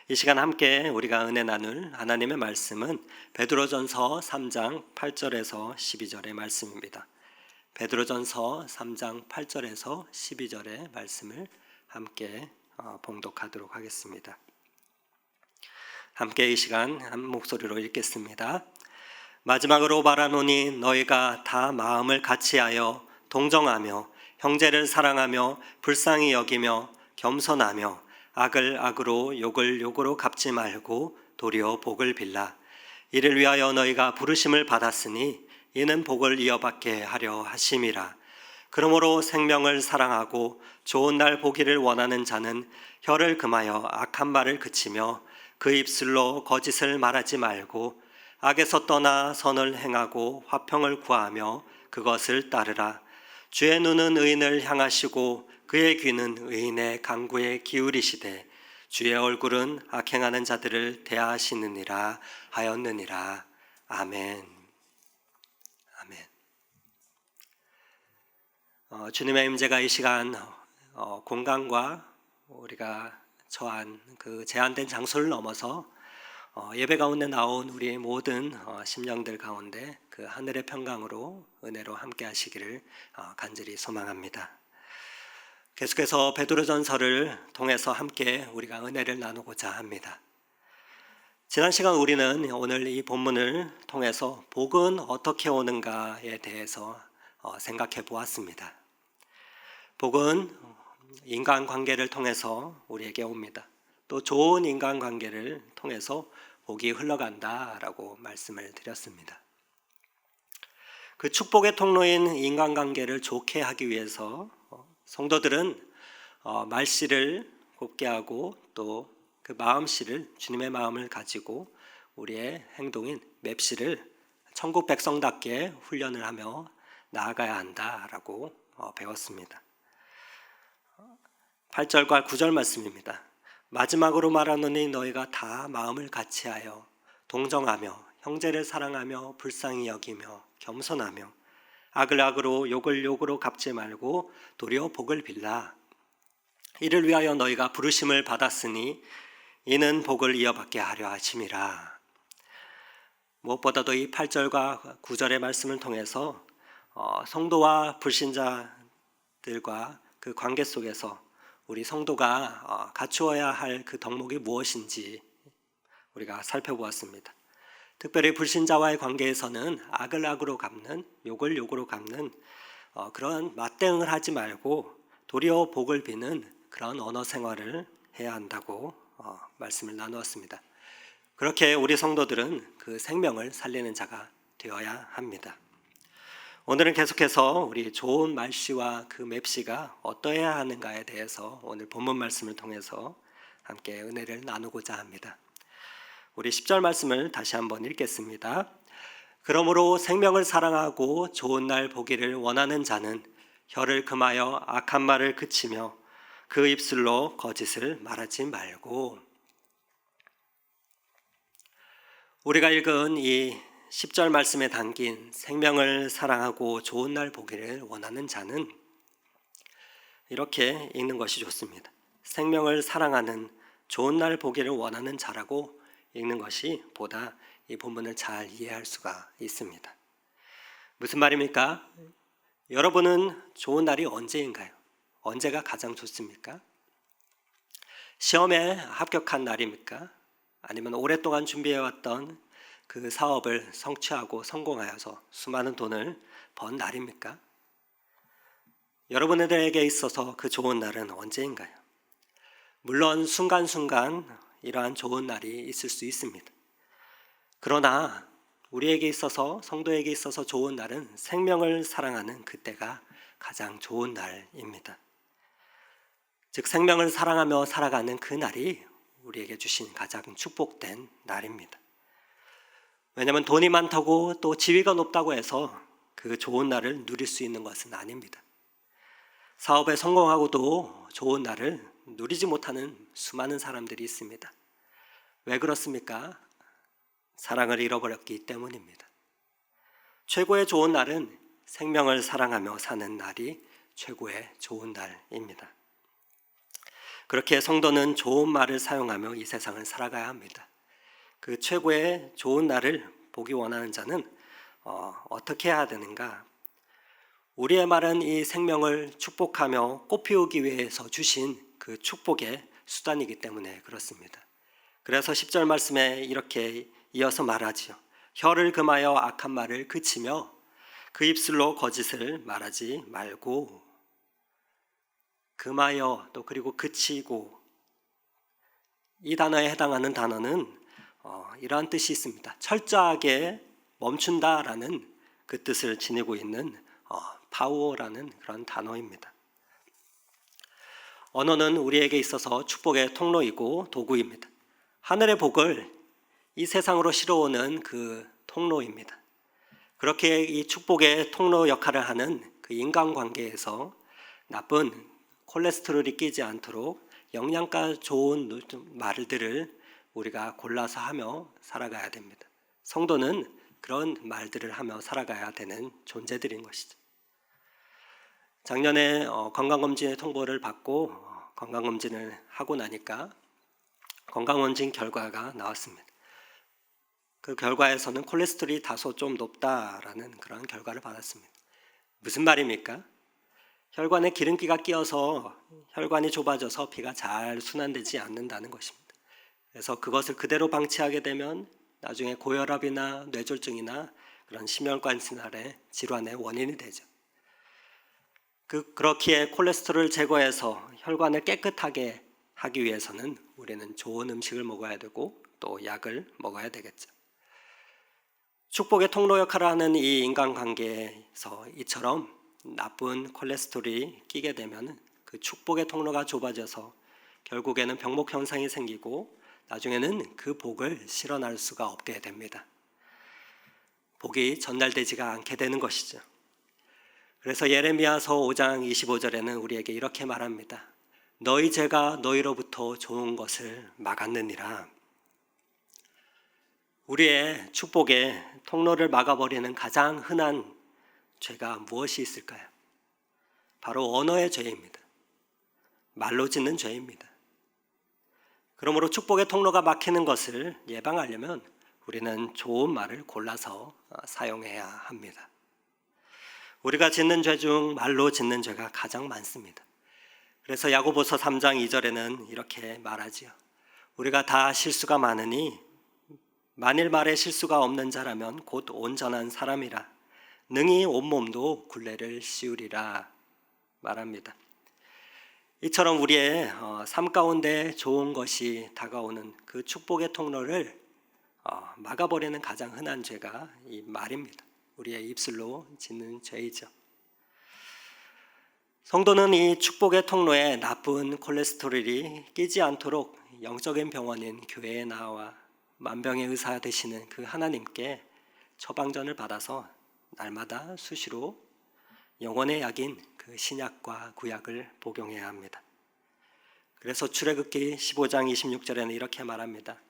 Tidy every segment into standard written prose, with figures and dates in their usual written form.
이 시간 함께 우리가 은혜 나눌 하나님의 말씀은 베드로전서 3장 8절에서 12절의 말씀입니다. 베드로전서 3장 8절에서 12절의 말씀을 함께 봉독하도록 하겠습니다. 함께 이 시간 한 목소리로 읽겠습니다. 마지막으로 말하노니 너희가 다 마음을 같이하여 동정하며 형제를 사랑하며 불쌍히 여기며 겸손하며 악을 악으로 욕을 욕으로 갚지 말고 도리어 복을 빌라. 이를 위하여 너희가 부르심을 받았으니 이는 복을 이어받게 하려 하심이라. 그러므로 생명을 사랑하고 좋은 날 보기를 원하는 자는 혀를 금하여 악한 말을 그치며 그 입술로 거짓을 말하지 말고 악에서 떠나 선을 행하고 화평을 구하며 그것을 따르라. 주의 눈은 의인을 향하시고 그의 귀는 의인의 간구에 기울이시되 주의 얼굴은 악행하는 자들을 대하시느니라 하였느니라. 아멘. 아멘. 주님의 임재가 이 시간 공간과 우리가 처한 그 제한된 장소를 넘어서 예배 가운데 나온 우리 모든 심령들 가운데 그 하늘의 평강으로 은혜로 함께 하시기를 간절히 소망합니다. 계속해서 베드로전서를 통해서 함께 우리가 은혜를 나누고자 합니다. 지난 시간 우리는 오늘 이 본문을 통해서 복은 어떻게 오는가에 대해서 생각해 보았습니다. 복은 인간관계를 통해서 우리에게 옵니다. 또 좋은 인간관계를 통해서 복이 흘러간다라고 말씀을 드렸습니다. 그 축복의 통로인 인간관계를 좋게 하기 위해서 성도들은 말씨를 곱게 하고 또 그 마음씨를 주님의 마음을 가지고 우리의 행동인 맵씨를 천국 백성답게 훈련을 하며 나아가야 한다라고 배웠습니다. 8절과 9절 말씀입니다. 마지막으로 말하노니 너희가 다 마음을 같이하여 동정하며 형제를 사랑하며 불쌍히 여기며 겸손하며 악을 악으로 욕을 욕으로 갚지 말고 도리어 복을 빌라. 이를 위하여 너희가 부르심을 받았으니 이는 복을 이어받게 하려 하심이라. 무엇보다도 이 8절과 9절의 말씀을 통해서 성도와 불신자들과 그 관계 속에서 우리 성도가 갖추어야 할 그 덕목이 무엇인지 우리가 살펴보았습니다. 특별히 불신자와의 관계에서는 악을 악으로 갚는, 욕을 욕으로 갚는 그런 맞대응을 하지 말고 도리어 복을 비는 그런 언어 생활을 해야 한다고 말씀을 나누었습니다. 그렇게 우리 성도들은 그 생명을 살리는 자가 되어야 합니다. 오늘은 계속해서 우리 좋은 말씨와 그 맵씨가 어떠해야 하는가에 대해서 오늘 본문 말씀을 통해서 함께 은혜를 나누고자 합니다. 우리 10절 말씀을 다시 한번 읽겠습니다. 그러므로 생명을 사랑하고 좋은 날 보기를 원하는 자는 혀를 금하여 악한 말을 그치며 그 입술로 거짓을 말하지 말고. 우리가 읽은 이 10절 말씀에 담긴 생명을 사랑하고 좋은 날 보기를 원하는 자는 이렇게 읽는 것이 좋습니다. 생명을 사랑하는 좋은 날 보기를 원하는 자라고 읽는 것이 보다 이 본문을 잘 이해할 수가 있습니다. 무슨 말입니까? 여러분은 좋은 날이 언제인가요? 언제가 가장 좋습니까? 시험에 합격한 날입니까? 아니면 오랫동안 준비해왔던 그 사업을 성취하고 성공하여서 수많은 돈을 번 날입니까? 여러분들에게 있어서 그 좋은 날은 언제인가요? 물론 순간순간 이러한 좋은 날이 있을 수 있습니다. 그러나 우리에게 있어서, 성도에게 있어서 좋은 날은 생명을 사랑하는 그때가 가장 좋은 날입니다. 즉 생명을 사랑하며 살아가는 그 날이 우리에게 주신 가장 축복된 날입니다. 왜냐하면 돈이 많다고 또 지위가 높다고 해서 그 좋은 날을 누릴 수 있는 것은 아닙니다. 사업에 성공하고도 좋은 날을 누리지 못하는 수많은 사람들이 있습니다. 왜 그렇습니까? 사랑을 잃어버렸기 때문입니다. 최고의 좋은 날은 생명을 사랑하며 사는 날이 최고의 좋은 날입니다. 그렇게 성도는 좋은 말을 사용하며 이 세상을 살아가야 합니다. 그 최고의 좋은 날을 보기 원하는 자는 어떻게 해야 되는가? 우리의 말은 이 생명을 축복하며 꽃피우기 위해서 주신 그 축복의 수단이기 때문에 그렇습니다. 그래서 10절 말씀에 이렇게 이어서 말하지요. 혀를 금하여 악한 말을 그치며 그 입술로 거짓을 말하지 말고. 금하여 또 그리고 그치고, 이 단어에 해당하는 단어는 이러한 뜻이 있습니다. 철저하게 멈춘다라는 그 뜻을 지니고 있는 파우어라는 그런 단어입니다. 언어는 우리에게 있어서 축복의 통로이고 도구입니다. 하늘의 복을 이 세상으로 실어오는 그 통로입니다. 그렇게 이 축복의 통로 역할을 하는 그 인간관계에서 나쁜 콜레스테롤이 끼지 않도록 영양가 좋은 말들을 우리가 골라서 하며 살아가야 됩니다. 성도는 그런 말들을 하며 살아가야 되는 존재들인 것이죠. 작년에 건강검진의 통보를 받고 건강검진을 하고 나니까 건강검진 결과가 나왔습니다. 그 결과에서는 콜레스테롤이 다소 좀 높다라는 그런 결과를 받았습니다. 무슨 말입니까? 혈관에 기름기가 끼어서 혈관이 좁아져서 피가 잘 순환되지 않는다는 것입니다. 그래서 그것을 그대로 방치하게 되면 나중에 고혈압이나 뇌졸중이나 그런 심혈관 질환의 원인이 되죠. 그렇기에 콜레스테롤을 제거해서 혈관을 깨끗하게 하기 위해서는 우리는 좋은 음식을 먹어야 되고 또 약을 먹어야 되겠죠. 축복의 통로 역할을 하는 이 인간관계에서 이처럼 나쁜 콜레스테롤이 끼게 되면 그 축복의 통로가 좁아져서 결국에는 병목 현상이 생기고 나중에는 그 복을 실어날 수가 없게 됩니다. 복이 전달되지가 않게 되는 것이죠. 그래서 예레미야서 5장 25절에는 우리에게 이렇게 말합니다. 너희 죄가 너희로부터 좋은 것을 막았느니라. 우리의 축복의 통로를 막아버리는 가장 흔한 죄가 무엇이 있을까요? 바로 언어의 죄입니다. 말로 짓는 죄입니다. 그러므로 축복의 통로가 막히는 것을 예방하려면 우리는 좋은 말을 골라서 사용해야 합니다. 우리가 짓는 죄 중 말로 짓는 죄가 가장 많습니다. 그래서 야고보서 3장 2절에는 이렇게 말하지요. 우리가 다 실수가 많으니 만일 말에 실수가 없는 자라면 곧 온전한 사람이라 능히 온몸도 굴레를 씌우리라 말합니다. 이처럼 우리의 삶 가운데 좋은 것이 다가오는 그 축복의 통로를 막아버리는 가장 흔한 죄가 이 말입니다. 우리의 입술로 짓는 죄이죠. 성도는 이 축복의 통로에 나쁜 콜레스테롤이 끼지 않도록 영적인 병원인 교회에 나와 만병의 의사 되시는 그 하나님께 처방전을 받아서 날마다 수시로 영혼의 약인 그 신약과 구약을 복용해야 합니다. 그래서 출애굽기 15장 26절에는 이렇게 말합니다.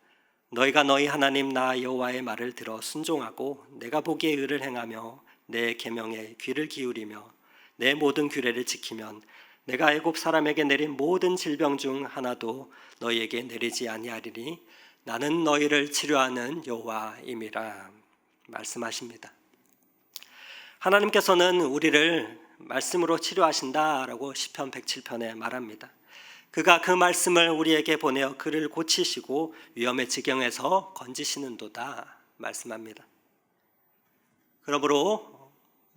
너희가 너희 하나님 나 여호와의 말을 들어 순종하고 내가 보기에 의를 행하며 내 계명에 귀를 기울이며 내 모든 규례를 지키면 내가 애굽 사람에게 내린 모든 질병 중 하나도 너희에게 내리지 아니하리니 나는 너희를 치료하는 여호와임이라 말씀하십니다. 하나님께서는 우리를 말씀으로 치료하신다라고 시편 107편에 말합니다. 그가 그 말씀을 우리에게 보내어 그를 고치시고 위험의 지경에서 건지시는도다 말씀합니다. 그러므로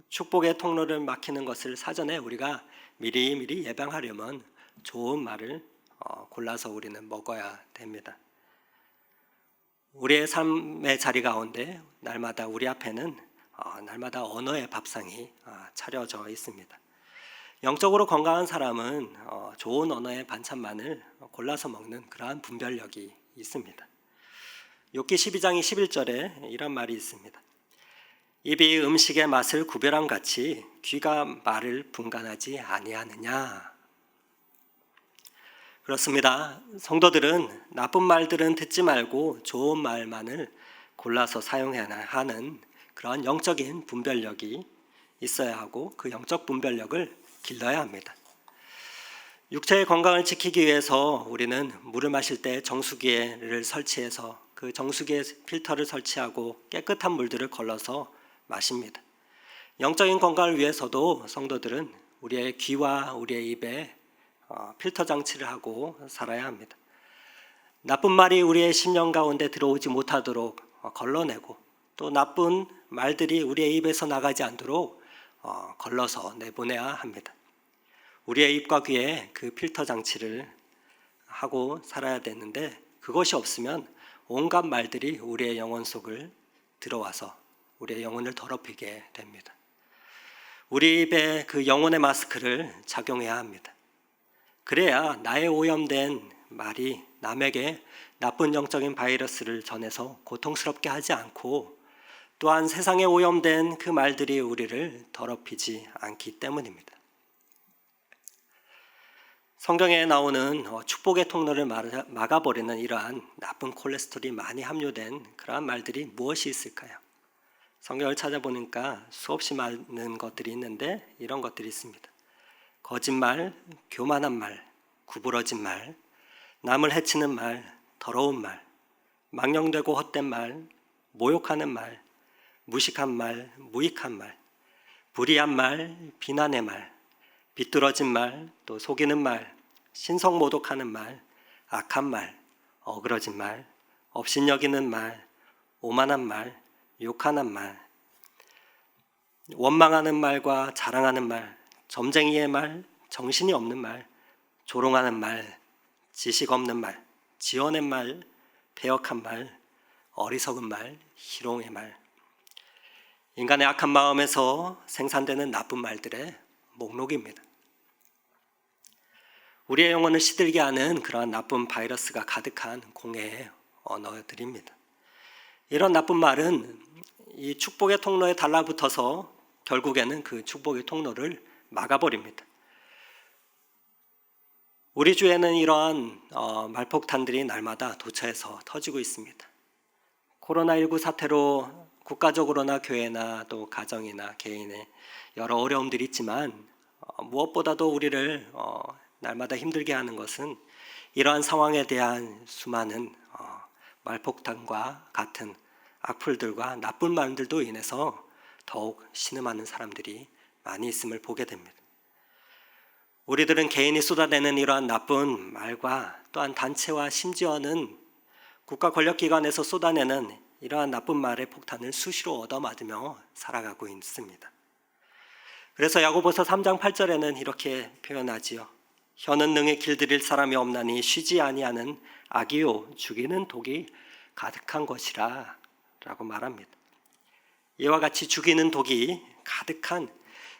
축복의 통로를 막히는 것을 사전에 우리가 미리 예방하려면 좋은 말을 골라서 우리는 먹어야 됩니다. 우리의 삶의 자리 가운데 날마다 우리 앞에는 날마다 언어의 밥상이 차려져 있습니다. 영적으로 건강한 사람은 좋은 언어의 반찬만을 골라서 먹는 그러한 분별력이 있습니다. 욥기 12장 11절에 이런 말이 있습니다. 입이 음식의 맛을 구별함 같이 귀가 말을 분간하지 아니하느냐. 그렇습니다. 성도들은 나쁜 말들은 듣지 말고 좋은 말만을 골라서 사용해야 하는 그런 영적인 분별력이 있어야 하고 그 영적 분별력을 길러야 합니다. 육체의 건강을 지키기 위해서 우리는 물을 마실 때 정수기를 설치해서 그 정수기에 필터를 설치하고 깨끗한 물들을 걸러서 마십니다. 영적인 건강을 위해서도 성도들은 우리의 귀와 우리의 입에 필터 장치를 하고 살아야 합니다. 나쁜 말이 우리의 심령 가운데 들어오지 못하도록 걸러내고, 또 나쁜 말들이 우리의 입에서 나가지 않도록 걸러서 내보내야 합니다. 우리의 입과 귀에 그 필터 장치를 하고 살아야 되는데, 그것이 없으면 온갖 말들이 우리의 영혼 속을 들어와서 우리의 영혼을 더럽히게 됩니다. 우리 입에 그 영혼의 마스크를 착용해야 합니다. 그래야 나의 오염된 말이 남에게 나쁜 영적인 바이러스를 전해서 고통스럽게 하지 않고, 또한 세상에 오염된 그 말들이 우리를 더럽히지 않기 때문입니다. 성경에 나오는 축복의 통로를 막아버리는 이러한 나쁜 콜레스테롤이 많이 함유된 그러한 말들이 무엇이 있을까요? 성경을 찾아보니까 수없이 많은 것들이 있는데 이런 것들이 있습니다. 거짓말, 교만한 말, 구부러진 말, 남을 해치는 말, 더러운 말, 망령되고 헛된 말, 모욕하는 말, 무식한 말, 무익한 말, 불의한 말, 비난의 말, 비뚤어진 말, 또 속이는 말, 신성모독하는 말, 악한 말, 어그러진 말, 업신여기는 말, 오만한 말, 욕하는 말, 원망하는 말과 자랑하는 말, 점쟁이의 말, 정신이 없는 말, 조롱하는 말, 지식 없는 말, 지어낸 말, 배역한 말, 어리석은 말, 희롱의 말. 인간의 악한 마음에서 생산되는 나쁜 말들의 목록입니다. 우리의 영혼을 시들게 하는 그러한 나쁜 바이러스가 가득한 공해의 언어들입니다. 이런 나쁜 말은 이 축복의 통로에 달라붙어서 결국에는 그 축복의 통로를 막아버립니다. 우리 주에는 이러한 말폭탄들이 날마다 도처에서 터지고 있습니다. 코로나19 사태로 국가적으로나 교회나 또 가정이나 개인의 여러 어려움들이 있지만, 무엇보다도 우리를 날마다 힘들게 하는 것은 이러한 상황에 대한 수많은 말폭탄과 같은 악플들과 나쁜 말들도 인해서 더욱 신음하는 사람들이 많이 있음을 보게 됩니다. 우리들은 개인이 쏟아내는 이러한 나쁜 말과 또한 단체와 심지어는 국가 권력기관에서 쏟아내는 이러한 나쁜 말의 폭탄을 수시로 얻어맞으며 살아가고 있습니다. 그래서 야고보서 3장 8절에는 이렇게 표현하지요. 혀는 능히 길들일 사람이 없나니 쉬지 아니하는 악이요 죽이는 독이 가득한 것이라 라고 말합니다. 이와 같이 죽이는 독이 가득한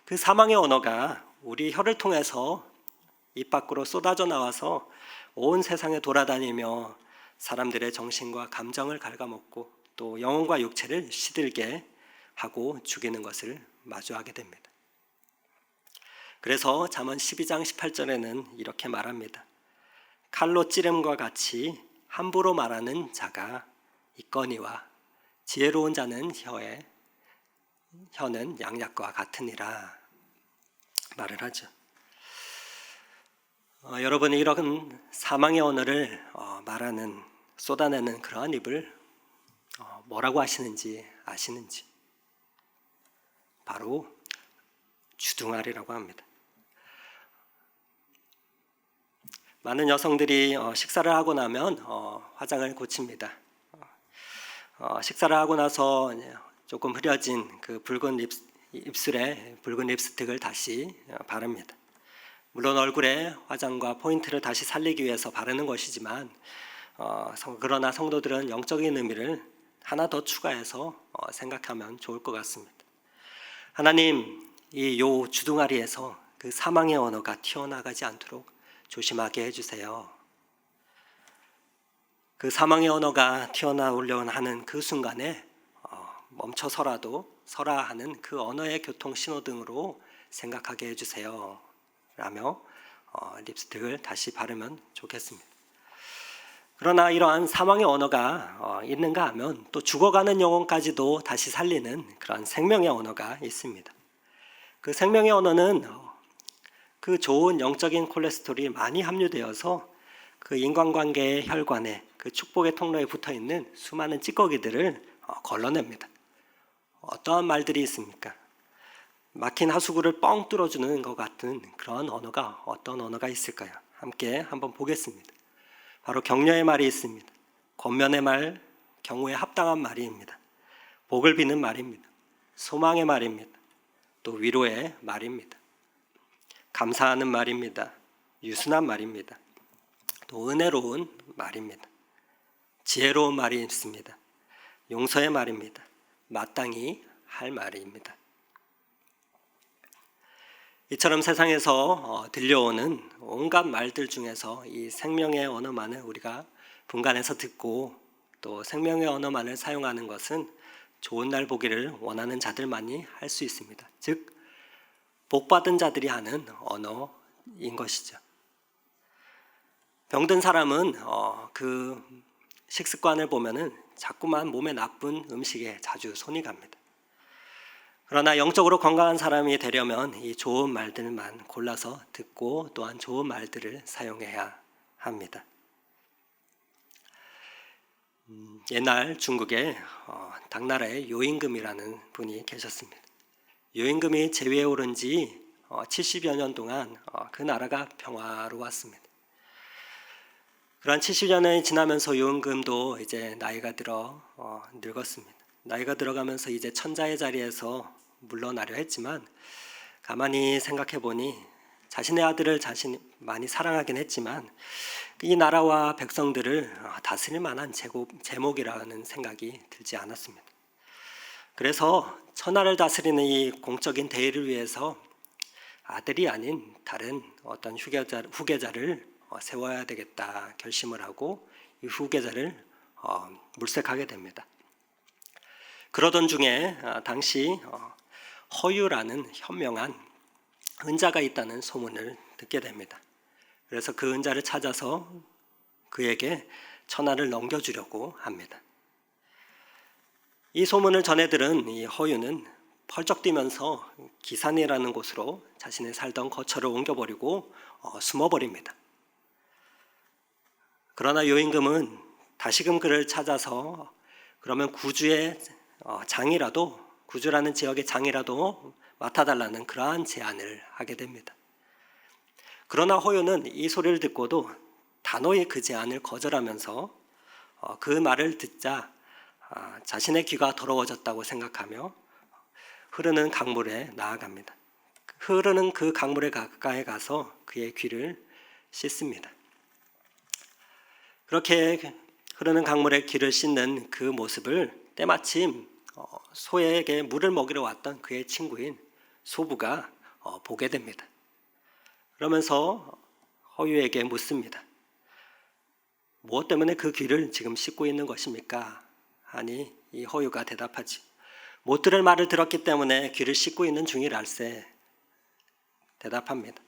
그 사망의 언어가 우리 혀를 통해서 입 밖으로 쏟아져 나와서 온 세상에 돌아다니며 사람들의 정신과 감정을 갉아먹고 또 영혼과 육체를 시들게 하고 죽이는 것을 마주하게 됩니다. 그래서 잠언 12장 18절에는 이렇게 말합니다. 칼로 찌름과 같이 함부로 말하는 자가 있거니와 지혜로운 자는 혀는 양약과 같으니라 말을 하죠. 여러분이 이런 사망의 언어를 쏟아내는 그러한 입을 뭐라고 하시는지 아시는지? 바로 주둥아리라고 합니다. 많은 여성들이 식사를 하고 나면 화장을 고칩니다. 식사를 하고 나서 조금 흐려진 그 붉은 입술에 붉은 립스틱을 다시 바릅니다. 물론 얼굴에 화장과 포인트를 다시 살리기 위해서 바르는 것이지만, 그러나 성도들은 영적인 의미를 하나 더 추가해서 생각하면 좋을 것 같습니다. 하나님, 이 주둥아리에서 그 사망의 언어가 튀어나가지 않도록 조심하게 해주세요. 그 사망의 언어가 튀어나오려 하는 그 순간에 멈춰서라도 서라 하는 그 언어의 교통 신호등으로 생각하게 해주세요 라며 립스틱을 다시 바르면 좋겠습니다. 그러나 이러한 사망의 언어가 있는가 하면 또 죽어가는 영혼까지도 다시 살리는 그런 생명의 언어가 있습니다. 그 생명의 언어는 그 좋은 영적인 콜레스테롤이 많이 함유되어서 그 인간관계의 혈관에 그 축복의 통로에 붙어 있는 수많은 찌꺼기들을 걸러냅니다. 어떠한 말들이 있습니까? 막힌 하수구를 뻥 뚫어주는 것 같은 그런 언어가 어떤 언어가 있을까요? 함께 한번 보겠습니다. 바로 격려의 말이 있습니다. 권면의 말, 경우에 합당한 말입니다. 복을 비는 말입니다. 소망의 말입니다. 또 위로의 말입니다. 감사하는 말입니다. 유순한 말입니다. 또 은혜로운 말입니다. 지혜로운 말이 있습니다. 용서의 말입니다. 마땅히 할 말입니다. 이처럼 세상에서 들려오는 온갖 말들 중에서 이 생명의 언어만을 우리가 분간해서 듣고 또 생명의 언어만을 사용하는 것은 좋은 날 보기를 원하는 자들만이 할 수 있습니다. 즉 복받은 자들이 하는 언어인 것이죠. 병든 사람은 그 식습관을 보면은 자꾸만 몸에 나쁜 음식에 자주 손이 갑니다. 그러나 영적으로 건강한 사람이 되려면 이 좋은 말들만 골라서 듣고 또한 좋은 말들을 사용해야 합니다. 옛날 중국에 당나라의 요임금이라는 분이 계셨습니다. 요임금이 제위에 오른 지 70여 년 동안 그 나라가 평화로웠습니다. 그러한 70여 년이 지나면서 요임금도 이제 나이가 들어 늙었습니다. 나이가 들어가면서 이제 천자의 자리에서 물러나려 했지만 가만히 생각해 보니 자신의 아들을 자신이 많이 사랑하긴 했지만 이 나라와 백성들을 다스릴 만한 제목이라는 생각이 들지 않았습니다. 그래서 천하를 다스리는 이 공적인 대의를 위해서 아들이 아닌 다른 어떤 후계자를 세워야 되겠다 결심을 하고 이 후계자를 물색하게 됩니다. 그러던 중에 당시 허유라는 현명한 은자가 있다는 소문을 듣게 됩니다. 그래서 그 은자를 찾아서 그에게 천하를 넘겨주려고 합니다. 이 소문을 전해 들은 이 허유는 펄쩍 뛰면서 기산이라는 곳으로 자신의 살던 거처를 옮겨버리고 숨어버립니다. 그러나 요임금은 다시금 그를 찾아서 그러면 구주의 장이라도, 구주라는 지역의 장이라도 맡아달라는 그러한 제안을 하게 됩니다. 그러나 허유는 이 소리를 듣고도 단호히 그 제안을 거절하면서 그 말을 듣자 자신의 귀가 더러워졌다고 생각하며 흐르는 강물에 나아갑니다. 흐르는 그 강물에 가까이 가서 그의 귀를 씻습니다. 그렇게 흐르는 강물에 귀를 씻는 그 모습을 때마침 소에게 물을 먹이러 왔던 그의 친구인 소부가 보게 됩니다. 그러면서 허유에게 묻습니다. 무엇 때문에 그 귀를 지금 씻고 있는 것입니까? 하니 이 허유가 대답하지. 못 들을 말을 들었기 때문에 귀를 씻고 있는 중이랄세. 대답합니다.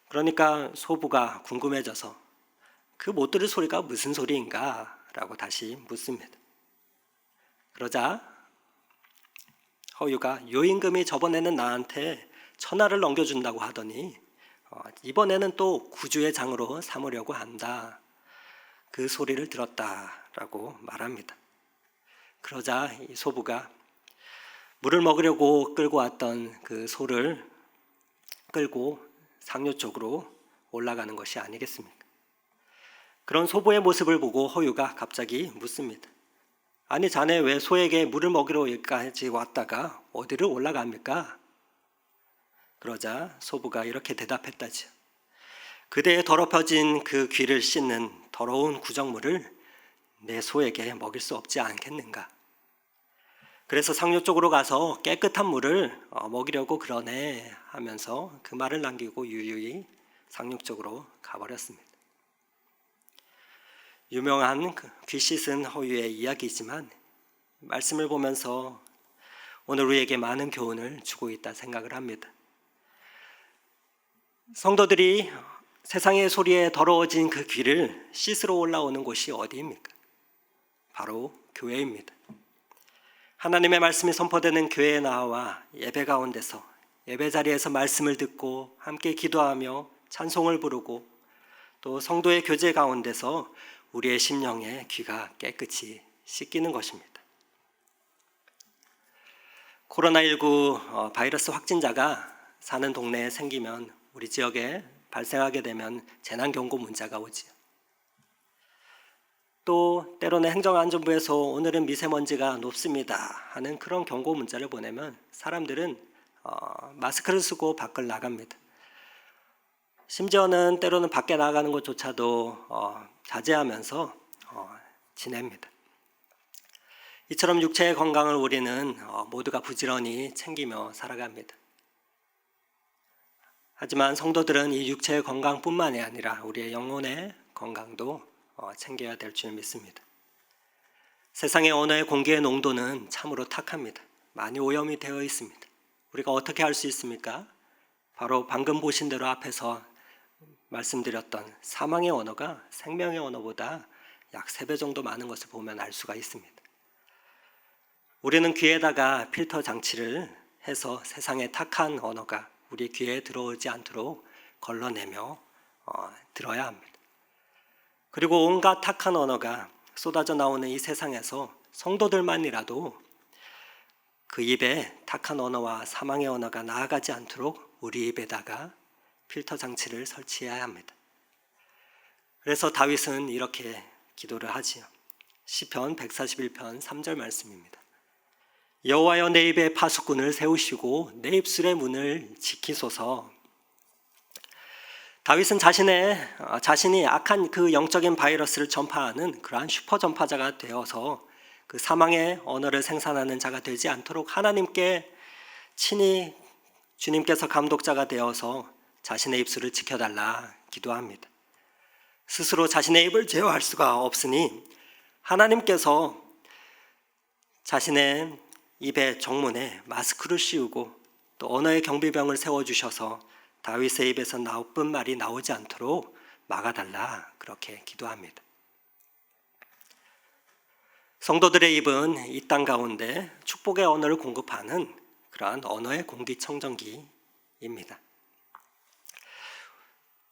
그러니까 소부가 궁금해져서 그 못 들을 소리가 무슨 소리인가? 라고 다시 묻습니다. 그러자 허유가 요임금이 저번에는 나한테 천하를 넘겨준다고 하더니 이번에는 또 구주의 장으로 삼으려고 한다. 그 소리를 들었다라고 말합니다. 그러자 이 소부가 물을 먹으려고 끌고 왔던 그 소를 끌고 상류 쪽으로 올라가는 것이 아니겠습니까? 그런 소부의 모습을 보고 허유가 갑자기 묻습니다. 아니 자네 왜 소에게 물을 먹이러 여기까지 왔다가 어디를 올라갑니까? 그러자 소부가 이렇게 대답했다지요. 그대의 더럽혀진 그 귀를 씻는 더러운 구정물을 내 소에게 먹일 수 없지 않겠는가? 그래서 상류 쪽으로 가서 깨끗한 물을 먹이려고 그러네 하면서 그 말을 남기고 유유히 상류 쪽으로 가버렸습니다. 유명한 귀 씻은 허유의 이야기이지만 말씀을 보면서 오늘 우리에게 많은 교훈을 주고 있다 생각을 합니다. 성도들이 세상의 소리에 더러워진 그 귀를 씻으러 올라오는 곳이 어디입니까? 바로 교회입니다. 하나님의 말씀이 선포되는 교회에 나와 예배 가운데서 예배 자리에서 말씀을 듣고 함께 기도하며 찬송을 부르고 또 성도의 교제 가운데서 우리의 심령의 귀가 깨끗이 씻기는 것입니다. 코로나19 바이러스 확진자가 사는 동네에 생기면 우리 지역에 발생하게 되면 재난경고 문자가 오지요. 또 때로는 행정안전부에서 오늘은 미세먼지가 높습니다 하는 그런 경고 문자를 보내면 사람들은 마스크를 쓰고 밖을 나갑니다. 심지어는 때로는 밖에 나가는 것조차도 자제하면서 지냅니다. 이처럼 육체의 건강을 우리는 모두가 부지런히 챙기며 살아갑니다. 하지만 성도들은 이 육체의 건강뿐만이 아니라 우리의 영혼의 건강도 챙겨야 될 줄 믿습니다. 세상의 언어의 공기의 농도는 참으로 탁합니다. 많이 오염이 되어 있습니다. 우리가 어떻게 할 수 있습니까? 바로 방금 보신 대로 앞에서 말씀드렸던 사망의 언어가 생명의 언어보다 약 3배 정도 많은 것을 보면 알 수가 있습니다. 우리는 귀에다가 필터 장치를 해서 세상의 탁한 언어가 우리 귀에 들어오지 않도록 걸러내며 들어야 합니다. 그리고 온갖 탁한 언어가 쏟아져 나오는 이 세상에서 성도들만이라도 그 입에 탁한 언어와 사망의 언어가 나아가지 않도록 우리 입에다가 필터 장치를 설치해야 합니다. 그래서 다윗은 이렇게 기도를 하지요. 시편 141편 3절 말씀입니다. 여호와여 내 입에 파수꾼을 세우시고 내 입술의 문을 지키소서. 다윗은 자신이 악한 그 영적인 바이러스를 전파하는 그러한 슈퍼 전파자가 되어서 그 사망의 언어를 생산하는 자가 되지 않도록 하나님께 친히 주님께서 감독자가 되어서 자신의 입술을 지켜달라 기도합니다. 스스로 자신의 입을 제어할 수가 없으니 하나님께서 자신의 입의 정문에 마스크를 씌우고 또 언어의 경비병을 세워주셔서 다윗의 입에서 나쁜 말이 나오지 않도록 막아달라 그렇게 기도합니다. 성도들의 입은 이 땅 가운데 축복의 언어를 공급하는 그러한 언어의 공기청정기입니다.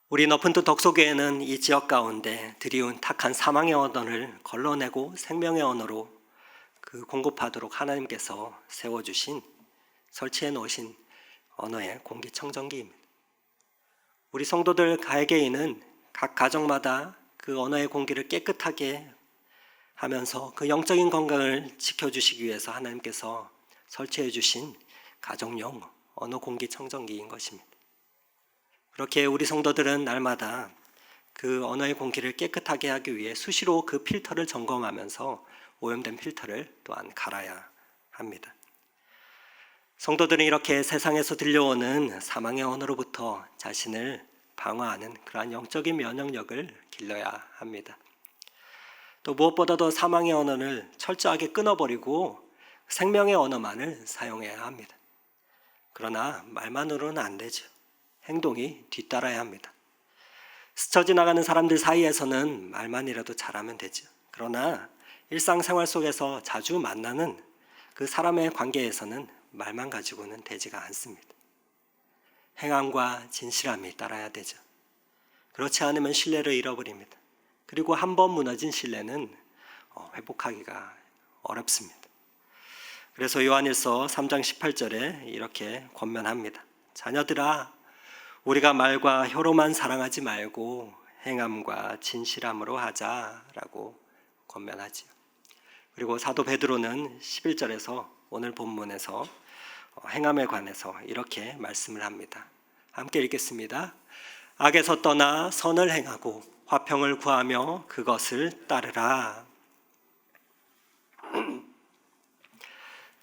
우리 높은 뜻 덕소교회는 이 지역 가운데 드리운 탁한 사망의 언어를 걸러내고 생명의 언어로 그 공급하도록 하나님께서 세워주신 설치해 놓으신 언어의 공기청정기입니다. 우리 성도들 가게인은 각 가정마다 그 언어의 공기를 깨끗하게 하면서 그 영적인 건강을 지켜주시기 위해서 하나님께서 설치해 주신 가정용 언어 공기청정기인 것입니다. 그렇게 우리 성도들은 날마다 그 언어의 공기를 깨끗하게 하기 위해 수시로 그 필터를 점검하면서 오염된 필터를 또한 갈아야 합니다. 성도들은 이렇게 세상에서 들려오는 사망의 언어로부터 자신을 방어하는 그러한 영적인 면역력을 길러야 합니다. 또 무엇보다도 사망의 언어를 철저하게 끊어버리고 생명의 언어만을 사용해야 합니다. 그러나 말만으로는 안 되죠. 행동이 뒤따라야 합니다. 스쳐 지나가는 사람들 사이에서는 말만이라도 잘하면 되죠. 그러나 일상생활 속에서 자주 만나는 그 사람의 관계에서는 말만 가지고는 되지가 않습니다. 행함과 진실함이 따라야 되죠. 그렇지 않으면 신뢰를 잃어버립니다. 그리고 한 번 무너진 신뢰는 회복하기가 어렵습니다. 그래서 요한일서 3장 18절에 이렇게 권면합니다. 자녀들아, 우리가 말과 혀로만 사랑하지 말고 행함과 진실함으로 하자라고 권면하지요. 그리고 사도 베드로는 11절에서 오늘 본문에서 행함에 관해서 이렇게 말씀을 합니다. 함께 읽겠습니다. 악에서 떠나 선을 행하고 화평을 구하며 그것을 따르라.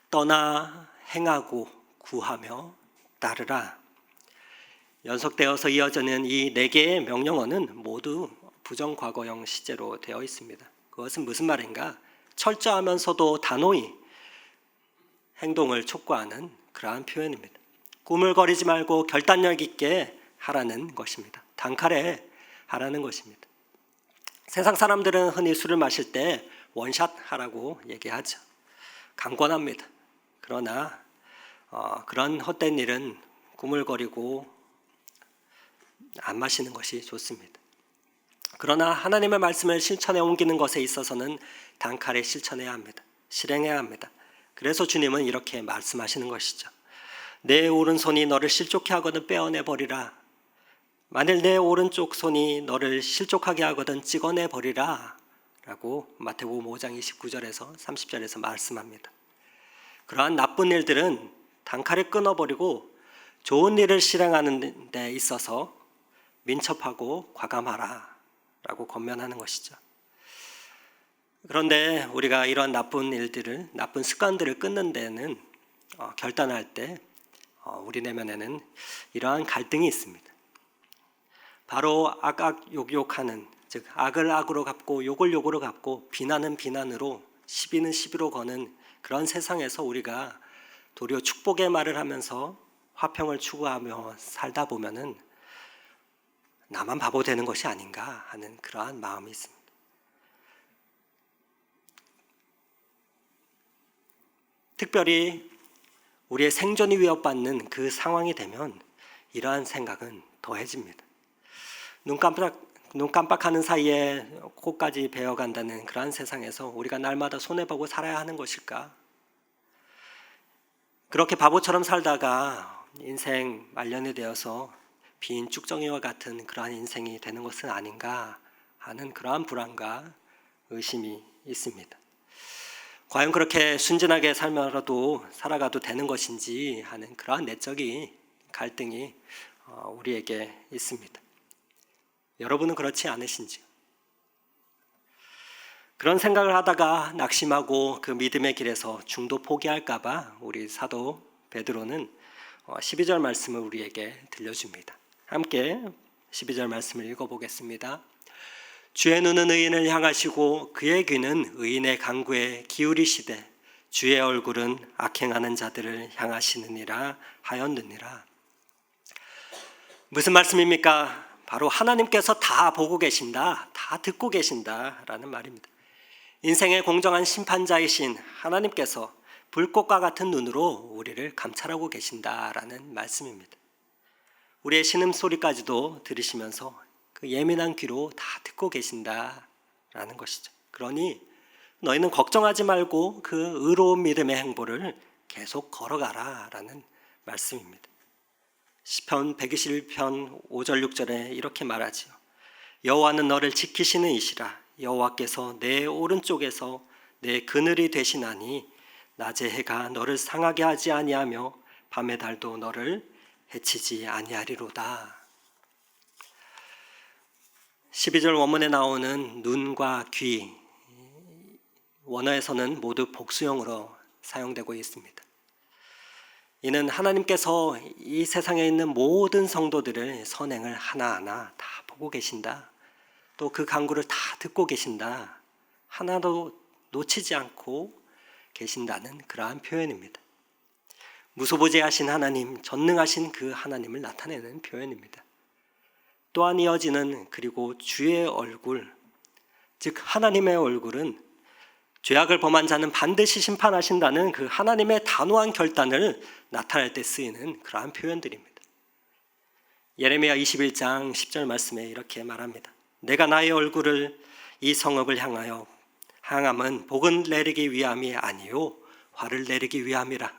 떠나 행하고 구하며 따르라. 연속되어서 이어지는 이 4개의 명령어는 모두 부정과거형 시제로 되어 있습니다. 그것은 무슨 말인가? 철저하면서도 단호히 행동을 촉구하는 그러한 표현입니다. 꾸물거리지 말고 결단력 있게 하라는 것입니다. 단칼에 하라는 것입니다. 세상 사람들은 흔히 술을 마실 때 원샷 하라고 얘기하죠. 강권합니다. 그러나 그런 헛된 일은 꾸물거리고 안 마시는 것이 좋습니다. 그러나 하나님의 말씀을 실천에 옮기는 것에 있어서는 단칼에 실천해야 합니다. 실행해야 합니다. 그래서 주님은 이렇게 말씀하시는 것이죠. 내 오른손이 너를 실족해 하거든 빼어내버리라. 만일 내 오른쪽 손이 너를 실족하게 하거든 찍어내버리라 라고 마태복음 5장 29절에서 30절에서 말씀합니다. 그러한 나쁜 일들은 단칼에 끊어버리고 좋은 일을 실행하는 데 있어서 민첩하고 과감하라 라고 권면하는 것이죠. 그런데 우리가 이런 나쁜 일들을, 나쁜 습관들을 끊는 데는 결단할 때 우리 내면에는 이러한 갈등이 있습니다. 바로 악악욕욕하는, 즉 악을 악으로 갚고 욕을 욕으로 갚고 비난은 비난으로 시비는 시비로 거는 그런 세상에서 우리가 도리어 축복의 말을 하면서 화평을 추구하며 살다 보면은 나만 바보 되는 것이 아닌가 하는 그러한 마음이 있습니다. 특별히 우리의 생존이 위협받는 그 상황이 되면 이러한 생각은 더해집니다. 눈 깜빡하는 사이에 코까지 베어간다는 그러한 세상에서 우리가 날마다 손해보고 살아야 하는 것일까? 그렇게 바보처럼 살다가 인생 말년이 되어서 빈 쭉정이와 같은 그러한 인생이 되는 것은 아닌가 하는 그러한 불안과 의심이 있습니다. 과연 그렇게 순진하게 살아가도 되는 것인지 하는 그러한 내적인 갈등이 우리에게 있습니다. 여러분은 그렇지 않으신지요? 그런 생각을 하다가 낙심하고 그 믿음의 길에서 중도 포기할까 봐 우리 사도 베드로는 12절 말씀을 우리에게 들려줍니다. 함께 12절 말씀을 읽어보겠습니다. 주의 눈은 의인을 향하시고 그의 귀는 의인의 간구에 기울이시되 주의 얼굴은 악행하는 자들을 향하시느니라 하였느니라. 무슨 말씀입니까? 바로 하나님께서 다 보고 계신다, 다 듣고 계신다라는 말입니다. 인생의 공정한 심판자이신 하나님께서 불꽃과 같은 눈으로 우리를 감찰하고 계신다라는 말씀입니다. 우리의 신음소리까지도 들으시면서 그 예민한 귀로 다 듣고 계신다라는 것이죠. 그러니 너희는 걱정하지 말고 그 의로운 믿음의 행보를 계속 걸어가라라는 말씀입니다. 시편 121편 5절 6절에 이렇게 말하지요. 여호와는 너를 지키시는 이시라. 여호와께서 내 오른쪽에서 내 그늘이 되시나니 낮의 해가 너를 상하게 하지 아니하며 밤의 달도 너를 해치지 아니하리로다. 12절 원문에 나오는 눈과 귀, 원어에서는 모두 복수형으로 사용되고 있습니다. 이는 하나님께서 이 세상에 있는 모든 성도들을 선행을 하나하나 다 보고 계신다. 또 그 간구를 다 듣고 계신다. 하나도 놓치지 않고 계신다는 그러한 표현입니다. 무소부재하신 하나님, 전능하신 그 하나님을 나타내는 표현입니다. 또한 이어지는 그리고 주의 얼굴, 즉 하나님의 얼굴은 죄악을 범한 자는 반드시 심판하신다는 그 하나님의 단호한 결단을 나타낼 때 쓰이는 그러한 표현들입니다. 예레미야 21장 10절 말씀에 이렇게 말합니다. 내가 나의 얼굴을 이 성읍을 향함은 복은 내리기 위함이 아니요 화를 내리기 위함이라.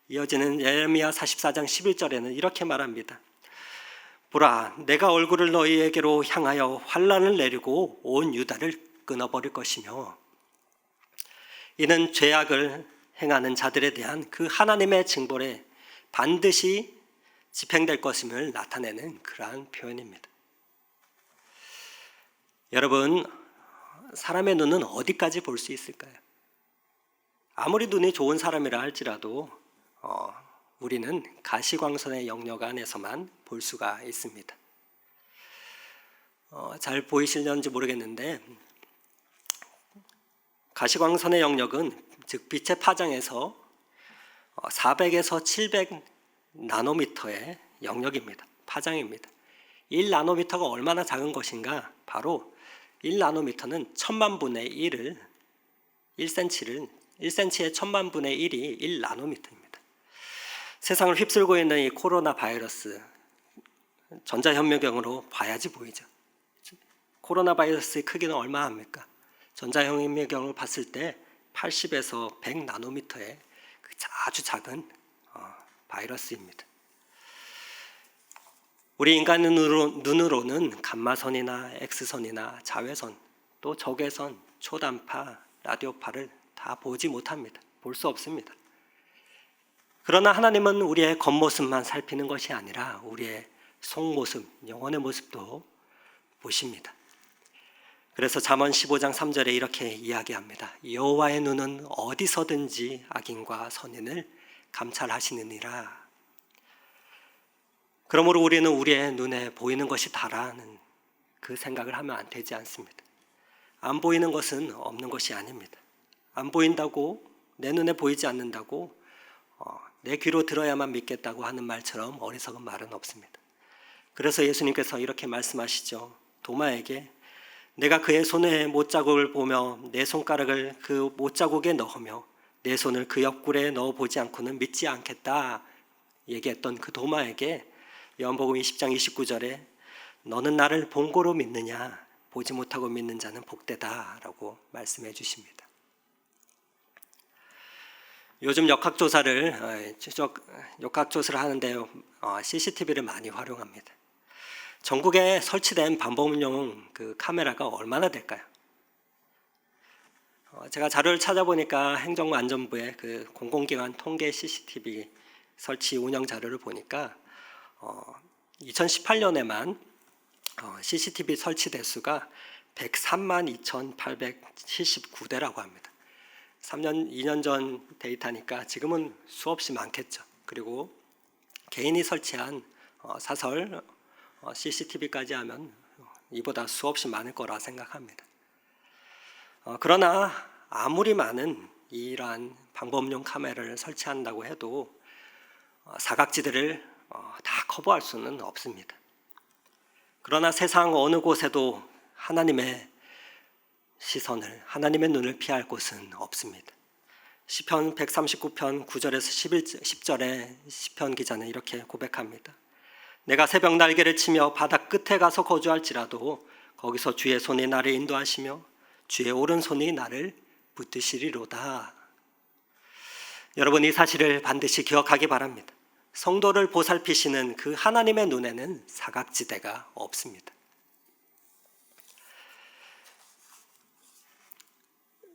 이어지는 예레미야 44장 11절에는 이렇게 말합니다. 보라, 내가 얼굴을 너희에게로 향하여 환난을 내리고 온 유다를 끊어버릴 것이며, 이는 죄악을 행하는 자들에 대한 그 하나님의 징벌에 반드시 집행될 것임을 나타내는 그러한 표현입니다. 여러분, 사람의 눈은 어디까지 볼 수 있을까요? 아무리 눈이 좋은 사람이라 할지라도 우리는 가시광선의 영역 안에서만 볼 수가 있습니다. 잘 보이실는지 모르겠는데 가시광선의 영역은 즉 빛의 파장에서 400에서 700 나노미터의 영역입니다. 파장입니다. 1나노미터가 얼마나 작은 것인가? 바로 1나노미터는 1000만 분의 1을 1cm의 1000만 분의 1이 1나노미터입니다. 세상을 휩쓸고 있는 이 코로나 바이러스, 전자현미경으로 봐야지 보이죠. 코로나 바이러스의 크기는 얼마합니까? 전자현미경을 봤을 때 80에서 100 나노미터의 아주 작은 바이러스입니다. 우리 인간 눈으로는 감마선이나 X선이나 자외선, 또 적외선, 초단파, 라디오파를 다 보지 못합니다. 볼 수 없습니다. 그러나 하나님은 우리의 겉모습만 살피는 것이 아니라 우리의 속모습, 영혼의 모습도 보십니다. 그래서 잠언 15장 3절에 이렇게 이야기합니다. 여호와의 눈은 어디서든지 악인과 선인을 감찰하시느니라. 그러므로 우리는 우리의 눈에 보이는 것이 다라는 그 생각을 하면 안 되지 않습니다. 안 보이는 것은 없는 것이 아닙니다. 안 보인다고, 내 눈에 보이지 않는다고 내 귀로 들어야만 믿겠다고 하는 말처럼 어리석은 말은 없습니다. 그래서 예수님께서 이렇게 말씀하시죠. 도마에게 내가 그의 손에 못자국을 보며 내 손가락을 그 못자국에 넣으며 내 손을 그 옆구리에 넣어보지 않고는 믿지 않겠다 얘기했던 그 도마에게 요한복음 20장 29절에 너는 나를 본고로 믿느냐 보지 못하고 믿는 자는 복되다 라고 말씀해 주십니다. 요즘 역학조사를 하는데 CCTV를 많이 활용합니다. 전국에 설치된 반복용 그 카메라가 얼마나 될까요? 제가 자료를 찾아보니까 행정안전부의 그 공공기관 통계 CCTV 설치 운영 자료를 보니까 2018년에만 CCTV 설치 대수가 103만 2,879대라고 합니다. 2년 전 데이터니까 지금은 수없이 많겠죠. 그리고 개인이 설치한 사설 CCTV까지 하면 이보다 수없이 많을 거라 생각합니다. 그러나 아무리 많은 이러한 방범용 카메라를 설치한다고 해도 사각지대를 다 커버할 수는 없습니다. 그러나 세상 어느 곳에도 하나님의 시선을, 하나님의 눈을 피할 곳은 없습니다. 시편 139편 9절에서 10절에 시편 기자는 이렇게 고백합니다. 내가 새벽 날개를 치며 바다 끝에 가서 거주할지라도 거기서 주의 손이 나를 인도하시며 주의 오른손이 나를 붙드시리로다. 여러분, 이 사실을 반드시 기억하기 바랍니다. 성도를 보살피시는 그 하나님의 눈에는 사각지대가 없습니다.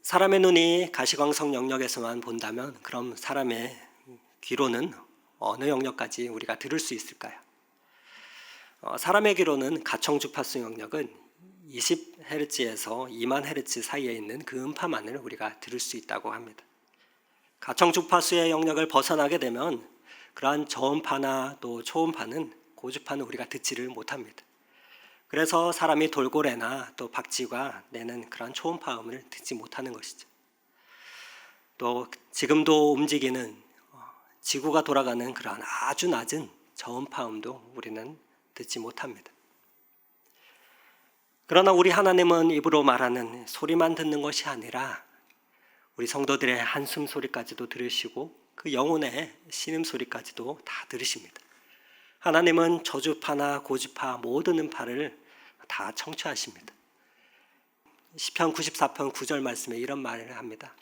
사람의 눈이 가시광석 영역에서만 본다면 그럼 사람의 귀로는 어느 영역까지 우리가 들을 수 있을까요? 사람의 귀로는 가청 주파수 영역은 20Hz에서 2만 Hz 사이에 있는 그 음파만을 우리가 들을 수 있다고 합니다. 가청 주파수의 영역을 벗어나게 되면 그러한 저음파나 또 초음파는 고주파는 우리가 듣지를 못합니다. 그래서 사람이 돌고래나 또 박쥐가 내는 그러한 초음파음을 듣지 못하는 것이죠. 또 지금도 움직이는 지구가 돌아가는 그러한 아주 낮은 저음파음도 우리는 듣지 못합니다. 그러나 우리 하나님은 입으로 말하는 소리만 듣는 것이 아니라 우리 성도들의 한숨 소리까지도 들으시고 그 영혼의 신음소리까지도 다 들으십니다. 하나님은 저주파나 고주파 모든 음파를 다 청취하십니다. 시편 94편 9절 말씀에 이런 말을 합니다.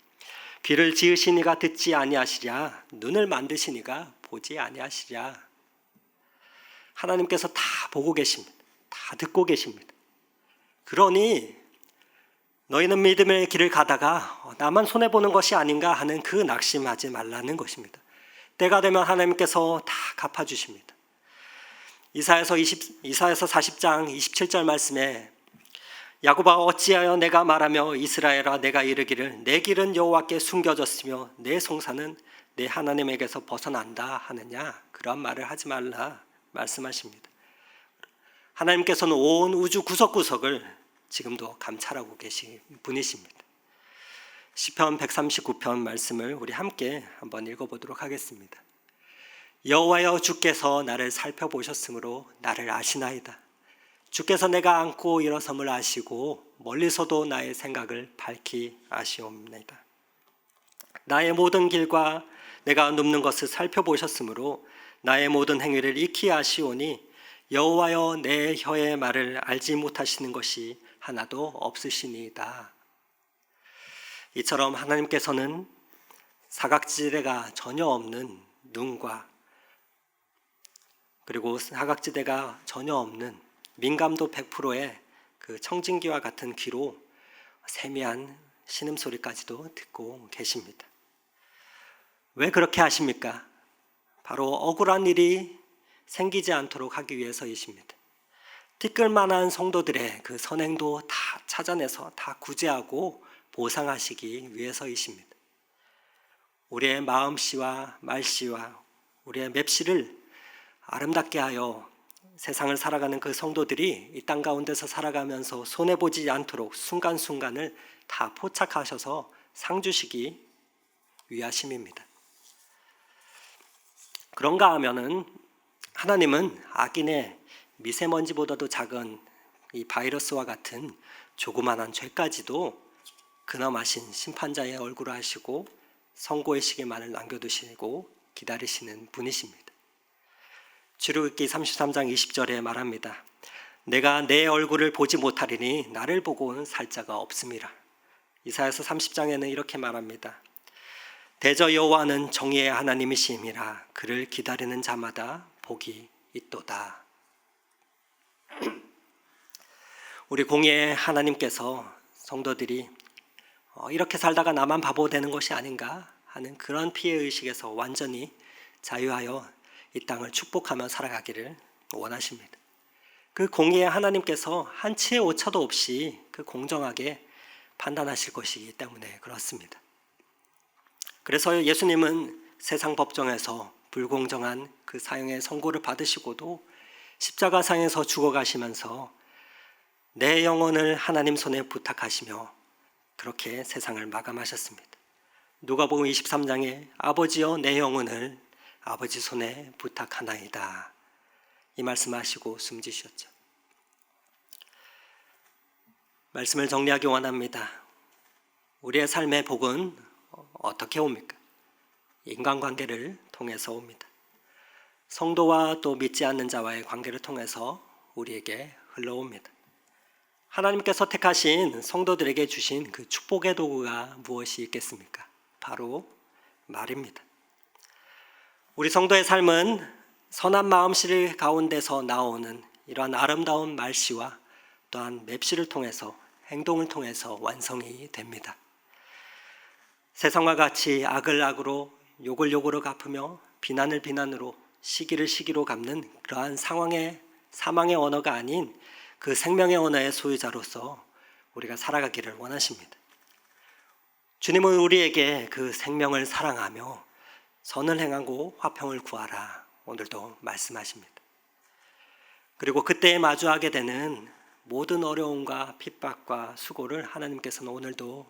귀를 지으신 이가 듣지 아니하시랴 눈을 만드신 이가 보지 아니하시랴. 하나님께서 다 보고 계십니다. 다 듣고 계십니다. 그러니 너희는 믿음의 길을 가다가 나만 손해보는 것이 아닌가 하는 그 낙심하지 말라는 것입니다. 때가 되면 하나님께서 다 갚아주십니다. 이사야서 40장 27절 말씀에 야곱아 어찌하여 내가 말하며 이스라엘아 내가 이르기를 내 길은 여호와께 숨겨졌으며 내 송사는 내 하나님에게서 벗어난다 하느냐. 그런 말을 하지 말라 말씀하십니다. 하나님께서는 온 우주 구석구석을 지금도 감찰하고 계신 분이십니다. 시편 139편 말씀을 우리 함께 한번 읽어보도록 하겠습니다. 여호와여 주께서 나를 살펴보셨으므로 나를 아시나이다. 주께서 내가 앉고 일어섬을 아시고 멀리서도 나의 생각을 밝히 아시옵나이다. 나의 모든 길과 내가 눕는 것을 살펴보셨으므로 나의 모든 행위를 익히 아시오니 여호와여 내 혀의 말을 알지 못하시는 것이 하나도 없으시니이다. 이처럼 하나님께서는 사각지대가 전혀 없는 눈과 그리고 사각지대가 전혀 없는 민감도 100%의 그 청진기와 같은 귀로 세미한 신음소리까지도 듣고 계십니다. 왜 그렇게 하십니까? 바로 억울한 일이 생기지 않도록 하기 위해서이십니다. 티끌만한 성도들의 그 선행도 다 찾아내서 다 구제하고 보상하시기 위해서이십니다. 우리의 마음씨와 말씨와 우리의 맵씨를 아름답게 하여 세상을 살아가는 그 성도들이 이 땅 가운데서 살아가면서 손해보지 않도록 순간순간을 다 포착하셔서 상 주시기 위하심입니다. 그런가 하면은 하나님은 악인의 미세먼지보다도 작은 이 바이러스와 같은 조그만한 죄까지도 근엄하신 심판자의 얼굴을 하시고 선고의 시계만을 남겨두시고 기다리시는 분이십니다. 출애굽기 33장 20절에 말합니다. 내가 내 얼굴을 보지 못하리니 나를 보고는 살 자가 없음이라. 이사야서 30장에는 이렇게 말합니다. 대저 여호와는 정의의 하나님이심이라 그를 기다리는 자마다 복이 있도다. 우리 공의의 하나님께서 성도들이 이렇게 살다가 나만 바보 되는 것이 아닌가 하는 그런 피해의식에서 완전히 자유하여 이 땅을 축복하며 살아가기를 원하십니다. 그 공의의 하나님께서 한치의 오차도 없이 그 공정하게 판단하실 것이기 때문에 그렇습니다. 그래서 예수님은 세상 법정에서 불공정한 그 사형의 선고를 받으시고도 십자가상에서 죽어가시면서 내 영혼을 하나님 손에 부탁하시며 그렇게 세상을 마감하셨습니다. 누가복음 23장에 아버지여 내 영혼을 아버지 손에 부탁하나이다. 이 말씀하시고 숨지셨죠. 말씀을 정리하기 원합니다. 우리의 삶의 복은 어떻게 옵니까? 인간관계를 통해서 옵니다. 성도와 또 믿지 않는 자와의 관계를 통해서 우리에게 흘러옵니다. 하나님께서 택하신 성도들에게 주신 그 축복의 도구가 무엇이 있겠습니까? 바로 말입니다. 우리 성도의 삶은 선한 마음씨 가운데서 나오는 이러한 아름다운 말씨와 또한 맵씨를 통해서 행동을 통해서 완성이 됩니다. 세상과 같이 악을 악으로 욕을 욕으로 갚으며 비난을 비난으로 시기를 시기로 갚는 그러한 사망의 언어가 아닌 그 생명의 언어의 소유자로서 우리가 살아가기를 원하십니다. 주님은 우리에게 그 생명을 사랑하며 선을 행하고 화평을 구하라 오늘도 말씀하십니다. 그리고 그때에 마주하게 되는 모든 어려움과 핍박과 수고를 하나님께서는 오늘도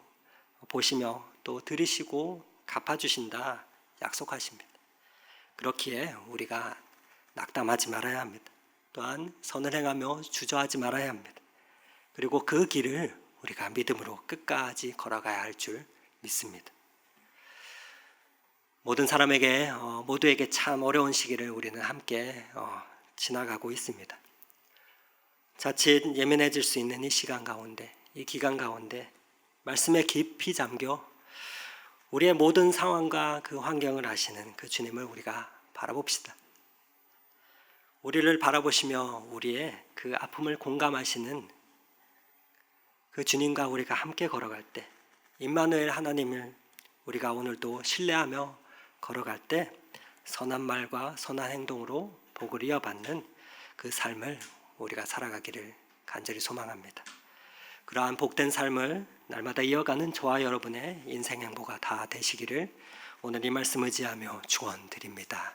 보시며 또 들으시고 갚아주신다 약속하십니다. 그렇기에 우리가 낙담하지 말아야 합니다. 또한 선을 행하며 주저하지 말아야 합니다. 그리고 그 길을 우리가 믿음으로 끝까지 걸어가야 할 줄 믿습니다. 모든 사람에게 모두에게 참 어려운 시기를 우리는 함께 지나가고 있습니다. 자칫 예민해질 수 있는 이 시간 가운데, 이 기간 가운데 말씀에 깊이 잠겨 우리의 모든 상황과 그 환경을 아시는 그 주님을 우리가 바라봅시다. 우리를 바라보시며 우리의 그 아픔을 공감하시는 그 주님과 우리가 함께 걸어갈 때, 임마누엘 하나님을 우리가 오늘도 신뢰하며 걸어갈 때 선한 말과 선한 행동으로 복을 이어받는 그 삶을 우리가 살아가기를 간절히 소망합니다. 그러한 복된 삶을 날마다 이어가는 저와 여러분의 인생 행보가 다 되시기를 오늘 이 말씀 의지하며 축원드립니다.